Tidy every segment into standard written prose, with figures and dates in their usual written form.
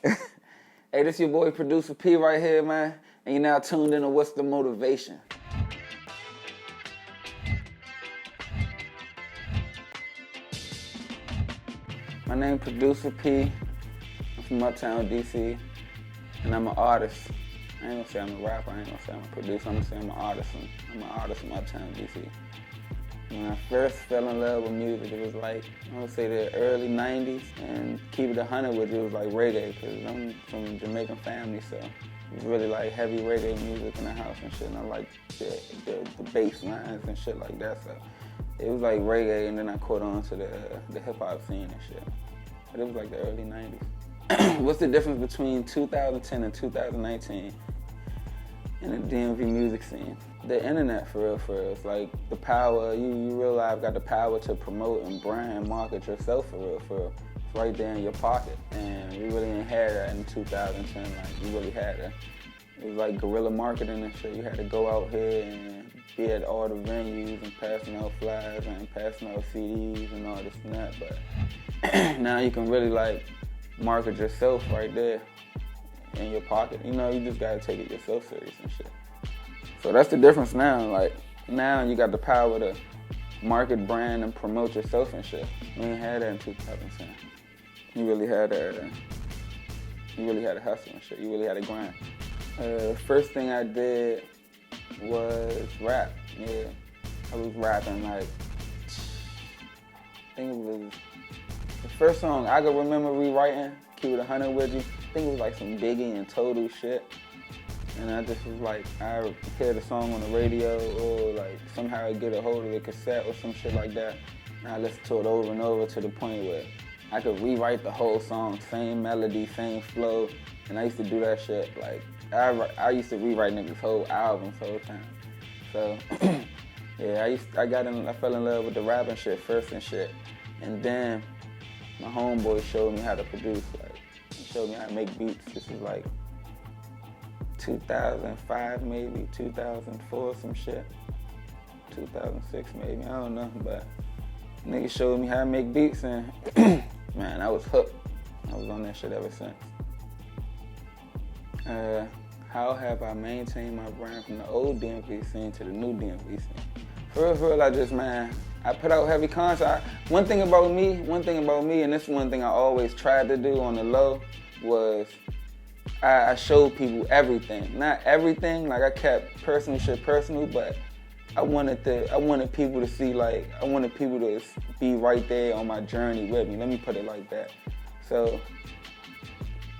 Hey, this your boy Producer P right here, man. And you're now tuned in to What's the Motivation. My name Producer P. I'm from Uptown, DC. And I'm an artist. I ain't gonna say I'm a rapper, I ain't gonna say I'm a producer, I'm gonna say I'm an artist. I'm an artist from Uptown, DC. When I first fell in love with music, it was like, I would say the early 90s, and keep it 100 with it was like reggae, because I'm from a Jamaican family, so it was really like heavy reggae music in the house and shit, and I like the bass lines and shit like that, so it was like reggae, and then I caught on to the hip hop scene and shit. But it was like the early 90s. What's the difference between 2010 and 2019 in the DMV music scene? The internet, for real. It's like the power, you real life got the power to promote and brand and market yourself, for real. It's right there in your pocket. And we really ain't had that in 2010, like we really had that. It was like guerrilla marketing and shit. You had to go out here and be at all the venues and passing out flyers and passing out CDs and all this and that. But now you can really like market yourself right there in your pocket. You know, you just gotta take it yourself serious and shit. So that's the difference now. Like, now you got the power to market, brand, and promote yourself and shit. We ain't had that in 2010. You really had to hustle and shit. You really had to grind. First thing I did was rap. Yeah, I was rapping like, I think it was the first song I could remember rewriting, Keep It 100 With You. I think it was like some Biggie and Total shit. And I just was like, I hear the song on the radio or like somehow I get a hold of the cassette or some shit like that. And I listen to it over and over to the point where I could rewrite the whole song, same melody, same flow. And I used to do that shit. Like, I used to rewrite niggas' whole albums whole time. So, yeah, I fell in love with the rapping shit first and shit. And then my homeboy showed me how to produce. Like, he showed me how to make beats. This is like 2005 maybe, 2004 some shit, 2006 maybe, I don't know, but nigga showed me how to make beats and man, I was hooked. I was on that shit ever since. How have I maintained my brand from the old DMV scene to the new DMV scene? For real, I just, man, I put out heavy content. One thing about me, and this is one thing I always tried to do on the low, was I showed people everything. Not everything, like I kept personal shit personal, but I wanted people to see, like, I wanted people to be right there on my journey with me. Let me put it like that. So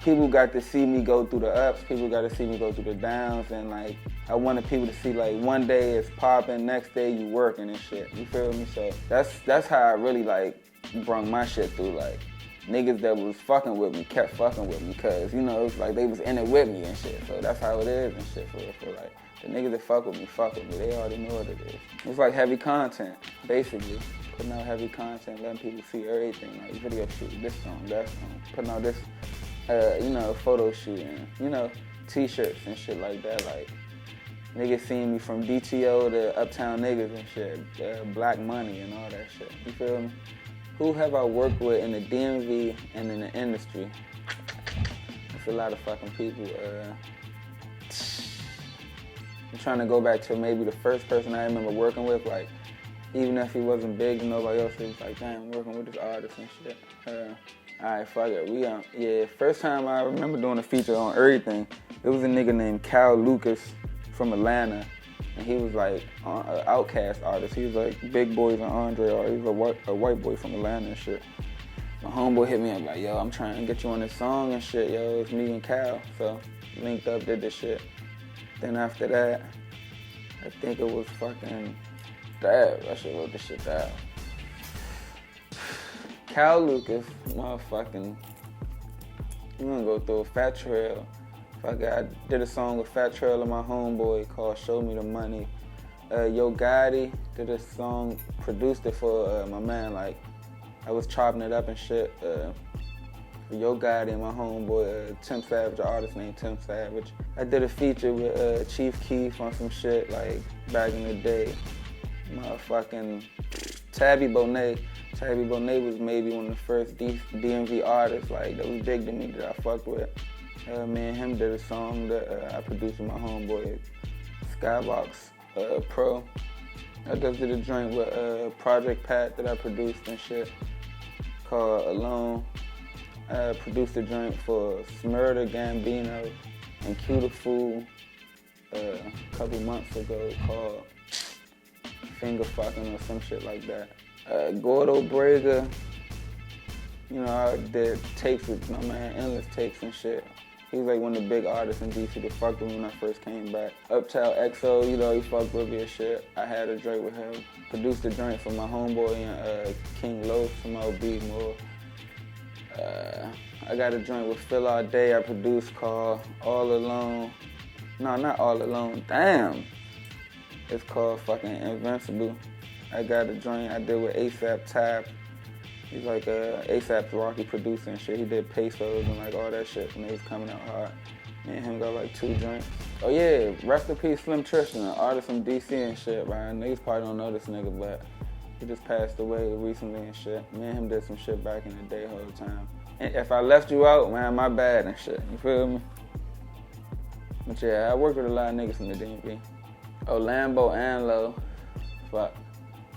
people got to see me go through the ups, people got to see me go through the downs, and like, I wanted people to see like one day it's popping, next day you working and shit, you feel me? So that's how I really like brung my shit through, like, niggas that was fucking with me kept fucking with me, cause you know, it's like they was in it with me and shit. So that's how it is and shit, for real. Like, the niggas that fuck with me, they already know what it is. It's like heavy content, basically. Putting out heavy content, letting people see everything, like video shoot, this song, that song. Putting out this, you know, photo shooting, you know, t-shirts and shit like that. Like, niggas seen me from DTO to Uptown Niggas and shit, Black Money and all that shit, you feel me? Who have I worked with in the DMV and in the industry? It's a lot of fucking people. I'm trying to go back to maybe the first person I remember working with, like, even if he wasn't big and nobody else, it was like, damn, I'm working with this artist and shit. Alright, fuck it. Yeah, first time I remember doing a feature on everything, it was a nigga named Ppl Lucas from Atlanta. And he was like an Outcast artist. He was like Big Boys and Andre, or he was a white boy from Atlanta and shit. My homeboy hit me up like, yo, I'm trying to get you on this song and shit, yo, it's me and Cal. So linked up, did this shit. Then after that, I think it was fucking Dab. I should wrote this shit down. Ppl Lucas, motherfucking, you gonna go through a Fat Trail. I did a song with Fat Trail and my homeboy called Show Me the Money. Yo Gotti did a song, produced it for my man, like, I was chopping it up and shit. For Yo Gotti and my homeboy, Tim Savage, an artist named Tim Savage. I did a feature with Chief Keef on some shit, like, back in the day. Motherfucking Tabby Bonet Tabby Bonet was maybe one of the first DMV artists like that was big to me that I fucked with. Me and him did a song that I produced with my homeboy Skybox Pro. I just did a joint with Project Pat that I produced and shit called Alone. I produced a joint for Smurda Gambino and Q the Fool a couple months ago called Finger Fucking or some shit like that. Gordo Brega, you know, I did tapes with my man, Endless Tapes and shit. He was like one of the big artists in DC that fucked with me when I first came back. Uptown XO, you know, he fucked with me and shit. I had a joint with him. Produced a joint for my homeboy and King Los from OB More. I got a joint with Phil All Day I produced called All Alone. No, not All Alone, damn. It's called fucking Invincible. I got a joint I did with ASAP Tab. He's like ASAP's Rocky producer and shit. He did Pesos and like all that shit when he was coming out hard. Me and him got like 2 joints. Oh yeah, rest in peace Slim Tristan, an artist from DC and shit, man. Niggas probably don't know this nigga, but he just passed away recently and shit. Me and him did some shit back in the day whole time. And if I left you out, man, my bad and shit. You feel me? But yeah, I work with a lot of niggas in the DMV. Oh, Lambo and Low. Fuck.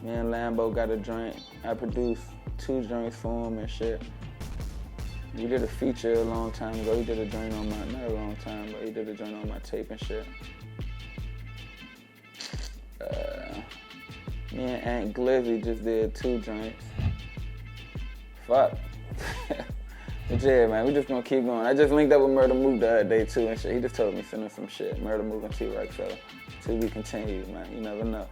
Me and Lambo got a joint. I produced 2 joints for him and shit. We did a feature a long time ago. He did a joint on my, not a long time, but he did a joint on my tape and shit. Me and Aunt Glizzy just did 2 joints. Fuck. But yeah, man, we just gonna keep going. I just linked up with Murder Move the other day too and shit. He just told me send him some shit. Murder Move and T-Rex, so till we continue, man. You never know.